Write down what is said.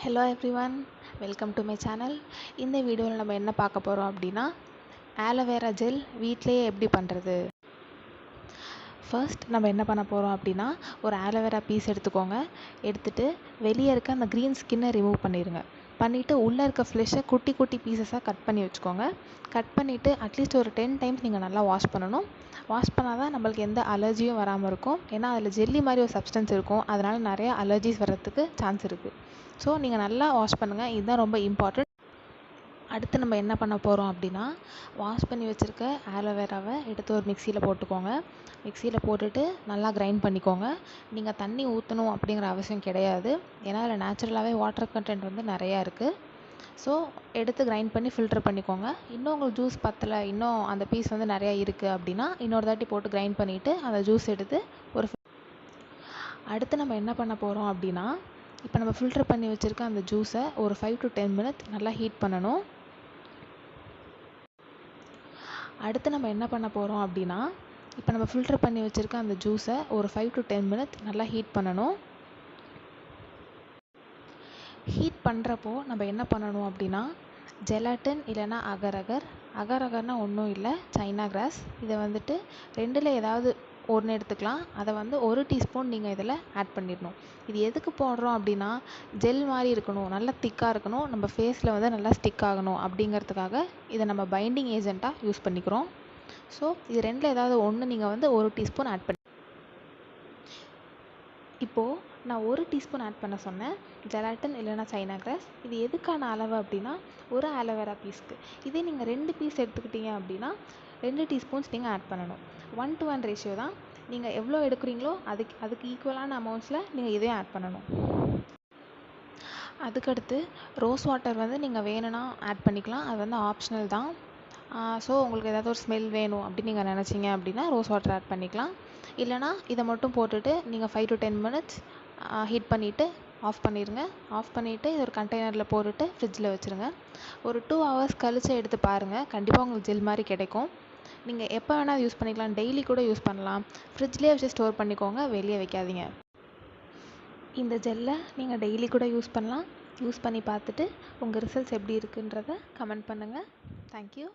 Hello everyone, welcome to my channel. இந்த வீடியோவில் நம்ம என்ன பார்க்க போகிறோம் அப்படின்னா, ஆலோவேரா ஜெல் வீட்டிலேயே எப்படி பண்ணுறது. ஃபர்ஸ்ட் நம்ம என்ன பண்ண போகிறோம் அப்படின்னா, ஒரு ஆலோவேரா பீஸ் எடுத்துக்கோங்க. எடுத்துகிட்டு வெளியே இருக்க அந்த க்ரீன் ஸ்கின்னை ரிமூவ் பண்ணிடுங்க. பண்ணிவிட்டு உள்ளே இருக்க ஃப்ளெஷ்ஷை குட்டி குட்டி பீசஸாக கட் பண்ணி வச்சுக்கோங்க. கட் பண்ணிவிட்டு அட்லீஸ்ட் ஒரு 10 டைம்ஸ் நீங்கள் நல்லா வாஷ் பண்ணணும். வாஷ் பண்ணால் தான் நம்மளுக்கு எந்த அலர்ஜியும் வராமல் இருக்கும். ஏன்னா அதில் ஜெல்லி மாதிரி ஒரு சப்ஸ்டன்ஸ் இருக்கும், அதனால் நிறைய அலர்ஜிஸ் வர்றதுக்கு சான்ஸ் இருக்குது. ஸோ நீங்கள் நல்லா வாஷ் பண்ணுங்கள், இதுதான் ரொம்ப இம்பார்ட்டண்ட். அடுத்து நம்ம என்ன பண்ண போகிறோம் அப்படின்னா, வாஷ் பண்ணி வச்சுருக்க ஆலோவேராவை எடுத்து ஒரு மிக்சியில் போட்டுக்கோங்க. மிக்சியில் போட்டுட்டு நல்லா கிரைண்ட் பண்ணிக்கோங்க. நீங்கள் தண்ணி ஊற்றணும் அப்படிங்கிற அவசியம் கிடையாது, ஏன்னா அதில் நேச்சுரலாகவே வாட்டர் கண்டென்ட் வந்து நிறையா இருக்குது. ஸோ எடுத்து கிரைண்ட் பண்ணி ஃபில்டர் பண்ணிக்கோங்க. இன்னும் உங்களுக்கு ஜூஸ் பத்தலை, இன்னும் அந்த பீஸ் வந்து நிறையா இருக்குது அப்படின்னா இன்னொரு தாட்டி போட்டு கிரைண்ட் பண்ணிவிட்டு அந்த ஜூஸ் எடுத்து ஒரு அடுத்து நம்ம என்ன பண்ண போகிறோம் அப்படின்னா, இப்போ நம்ம ஃபில்டர் பண்ணி வச்சுருக்க அந்த ஜூஸை ஒரு 5 to 10 minutes நல்லா ஹீட் பண்ணணும். அடுத்து நம்ம என்ன பண்ண போகிறோம் அப்படின்னா, இப்போ நம்ம ஃபில்டர் பண்ணி வச்சுருக்க அந்த ஜூஸை ஒரு 5 to 10 minutes நல்லா ஹீட் பண்ணணும். ஹீட் பண்ணுறப்போ நம்ம என்ன பண்ணணும் அப்படின்னா, ஜெலட்டின் இல்லைன்னா அகர் அகர்னா ஒன்றும் இல்லை, சைனா கிராஸ். இதை வந்துட்டு ரெண்டில் ஏதாவது ஒன்று எடுத்துக்கலாம். அதை வந்து 1 டீஸ்பூன் நீங்கள் இதில் ஆட் பண்ணிடணும். இது எதுக்கு போடுறோம் அப்படின்னா, ஜெல் மாதிரி இருக்கணும், நல்லா திக்காக இருக்கணும், நம்ம ஃபேஸில் வந்து நல்லா ஸ்டிக் ஆகணும் அப்படிங்கிறதுக்காக இதை நம்ம பைண்டிங் ஏஜெண்ட்டாக யூஸ் பண்ணிக்கிறோம். ஸோ இது ரெண்டில் ஏதாவது ஒன்று நீங்கள் வந்து 1 டீஸ்பூன் ஆட் பண்ணி. இப்போது நான் 1 டீஸ்பூன் ஆட் பண்ண சொன்னேன், ஜெலாட்டின் இல்லைன்னா சைனா கிராஸ். இது எதுக்கான அளவு அப்படின்னா, ஒரு ஆலோவேரா பீஸ்க்கு. இதே நீங்கள் 2 பீஸ் எடுத்துக்கிட்டீங்க அப்படின்னா 2 டீஸ்பூன்ஸ் நீங்கள் ஆட் பண்ணணும். 1:1 ரேஷியோ தான். நீங்கள் எவ்வளோ எடுக்கிறீங்களோ அதுக்கு ஈக்குவலான அமௌண்ட்ஸில் நீங்கள் இதையும் ஆட் பண்ணணும். அதுக்கடுத்து ரோஸ் வாட்டர் வந்து நீங்கள் வேணும்னா ஆட் பண்ணிக்கலாம், அது வந்து ஆப்ஷனல் தான். ஸோ உங்களுக்கு ஏதாவது ஒரு ஸ்மெல் வேணும் அப்படின்னு நீங்கள் நினச்சிங்க அப்படின்னா ரோஸ் வாட்டர் ஆட் பண்ணிக்கலாம். இல்லைனா இதை மட்டும் போட்டுட்டு நீங்கள் 5 to 10 minutes ஹீட் பண்ணிவிட்டு ஆஃப் பண்ணிடுங்க. ஆஃப் பண்ணிவிட்டு இது ஒரு கண்டெய்னரில் போட்டுட்டு ஃப்ரிட்ஜில் வச்சுருங்க. ஒரு 2 hours கழித்து எடுத்து பாருங்கள், கண்டிப்பாக உங்களுக்கு ஜெல் மாதிரி கிடைக்கும். நீங்கள் எப்போ வேணால் யூஸ் பண்ணிக்கலாம், டெய்லி கூட யூஸ் பண்ணலாம். ஃப்ரிட்ஜ்லேயே வச்சு ஸ்டோர் பண்ணிக்கோங்க, வெளியே வைக்காதீங்க. இந்த ஜெல்லை நீங்கள் டெய்லி கூட யூஸ் பண்ணலாம். யூஸ் பண்ணி பார்த்துட்டு உங்கள் ரிசல்ட்ஸ் எப்படி இருக்குன்றதை கமெண்ட் பண்ணுங்கள். தேங்க்யூ.